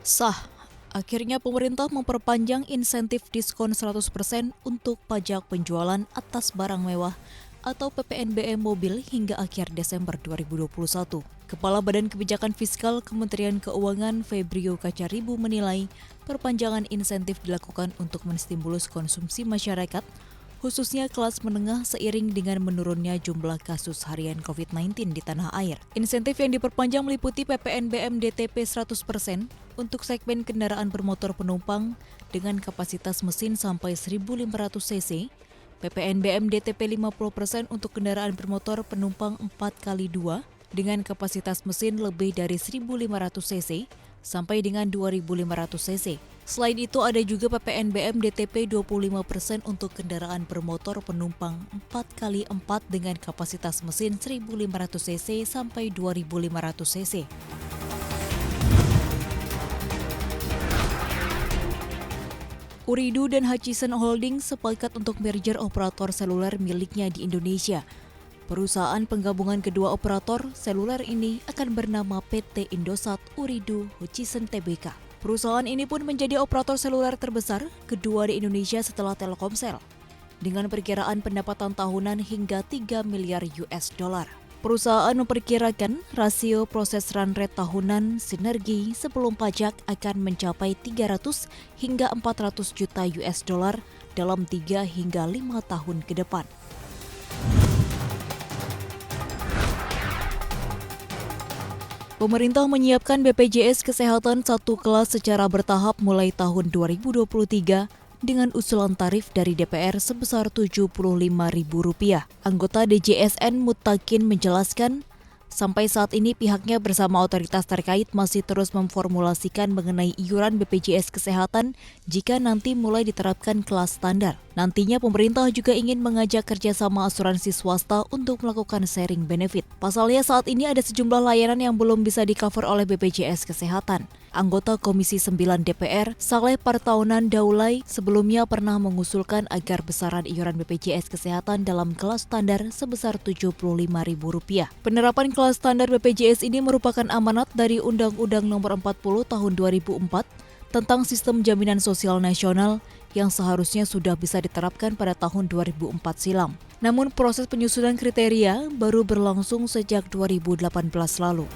Sah, akhirnya pemerintah memperpanjang insentif diskon 100% untuk pajak penjualan atas barang mewah atau PPNBM mobil hingga akhir Desember 2021. Kepala Badan Kebijakan Fiskal Kementerian Keuangan Febrio Kacaribu menilai perpanjangan insentif dilakukan untuk menstimulus konsumsi masyarakat, khususnya kelas menengah seiring dengan menurunnya jumlah kasus harian COVID-19 di tanah air. Insentif yang diperpanjang meliputi PPNBM DTP 100% untuk segmen kendaraan bermotor penumpang dengan kapasitas mesin sampai 1.500 cc, PPNBM DTP 50% untuk kendaraan bermotor penumpang 4x2 dengan kapasitas mesin lebih dari 1.500 cc sampai dengan 2.500 cc. Selain itu ada juga PPNBM DTP 25% untuk kendaraan bermotor penumpang 4x4 dengan kapasitas mesin 1.500 cc sampai 2.500 cc. Ooredoo dan Hutchison Holdings sepakat untuk merger operator seluler miliknya di Indonesia. Perusahaan penggabungan kedua operator seluler ini akan bernama PT Indosat Ooredoo Hutchison Tbk. Perusahaan ini pun menjadi operator seluler terbesar kedua di Indonesia setelah Telkomsel, dengan perkiraan pendapatan tahunan hingga 3 miliar US dollar. Perusahaan memperkirakan rasio proses run rate tahunan sinergi sebelum pajak akan mencapai 300 hingga 400 juta US dollar dalam 3 hingga 5 tahun ke depan. Pemerintah menyiapkan BPJS Kesehatan satu kelas secara bertahap mulai tahun 2023 dengan usulan tarif dari DPR sebesar Rp75.000. Anggota DJSN Mutakin menjelaskan, sampai saat ini pihaknya bersama otoritas terkait masih terus memformulasikan mengenai iuran BPJS Kesehatan jika nanti mulai diterapkan kelas standar. Nantinya pemerintah juga ingin mengajak kerjasama asuransi swasta untuk melakukan sharing benefit. Pasalnya saat ini ada sejumlah layanan yang belum bisa di-cover oleh BPJS Kesehatan. Anggota Komisi 9 DPR, Saleh Partaunan Daulay, sebelumnya pernah mengusulkan agar besaran iuran BPJS Kesehatan dalam kelas standar sebesar Rp75.000. Penerapan kelas standar BPJS ini merupakan amanat dari Undang-Undang Nomor 40 Tahun 2004 tentang Sistem Jaminan Sosial Nasional yang seharusnya sudah bisa diterapkan pada tahun 2004 silam. Namun proses penyusunan kriteria baru berlangsung sejak 2018 lalu.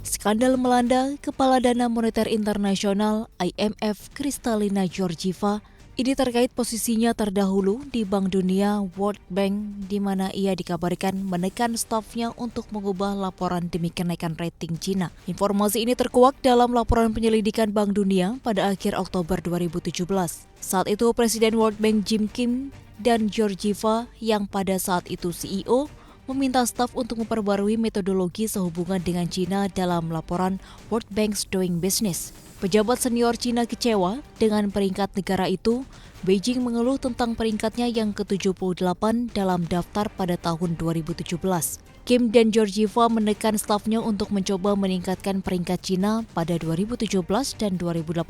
Skandal melanda Kepala Dana Moneter Internasional IMF Kristalina Georgieva. Ini terkait posisinya terdahulu di Bank Dunia World Bank, di mana ia dikabarkan menekan stafnya untuk mengubah laporan demi kenaikan rating Cina. Informasi ini terkuak dalam laporan penyelidikan Bank Dunia pada akhir Oktober 2017. Saat itu Presiden World Bank Jim Kim dan Georgieva yang pada saat itu CEO meminta staf untuk memperbarui metodologi sehubungan dengan Cina dalam laporan World Bank's Doing Business. Pejabat senior Cina kecewa dengan peringkat negara itu. Beijing mengeluh tentang peringkatnya yang ke-78 dalam daftar pada tahun 2017. Kim dan Georgieva menekan stafnya untuk mencoba meningkatkan peringkat Cina pada 2017 dan 2018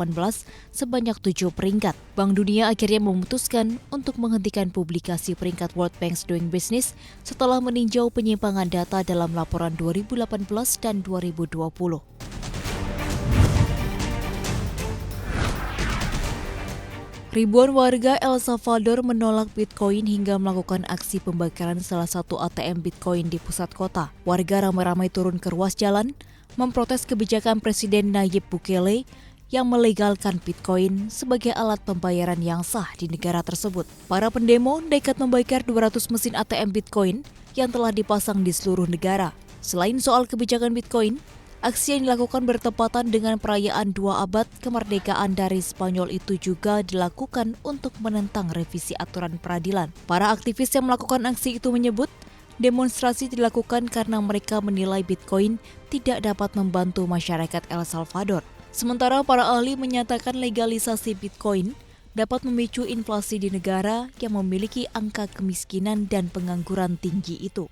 sebanyak 7 peringkat. Bank Dunia akhirnya memutuskan untuk menghentikan publikasi peringkat World Bank's Doing Business setelah meninjau penyimpangan data dalam laporan 2018 dan 2020. Ribuan warga El Salvador menolak Bitcoin hingga melakukan aksi pembakaran salah satu ATM Bitcoin di pusat kota. Warga ramai-ramai turun ke ruas jalan memprotes kebijakan Presiden Nayib Bukele yang melegalkan Bitcoin sebagai alat pembayaran yang sah di negara tersebut. Para pendemo nekat membakar 200 mesin ATM Bitcoin yang telah dipasang di seluruh negara. Selain soal kebijakan Bitcoin, aksi yang dilakukan bertepatan dengan perayaan 2 abad kemerdekaan dari Spanyol itu juga dilakukan untuk menentang revisi aturan peradilan. Para aktivis yang melakukan aksi itu menyebut demonstrasi dilakukan karena mereka menilai Bitcoin tidak dapat membantu masyarakat El Salvador. Sementara para ahli menyatakan legalisasi Bitcoin dapat memicu inflasi di negara yang memiliki angka kemiskinan dan pengangguran tinggi itu.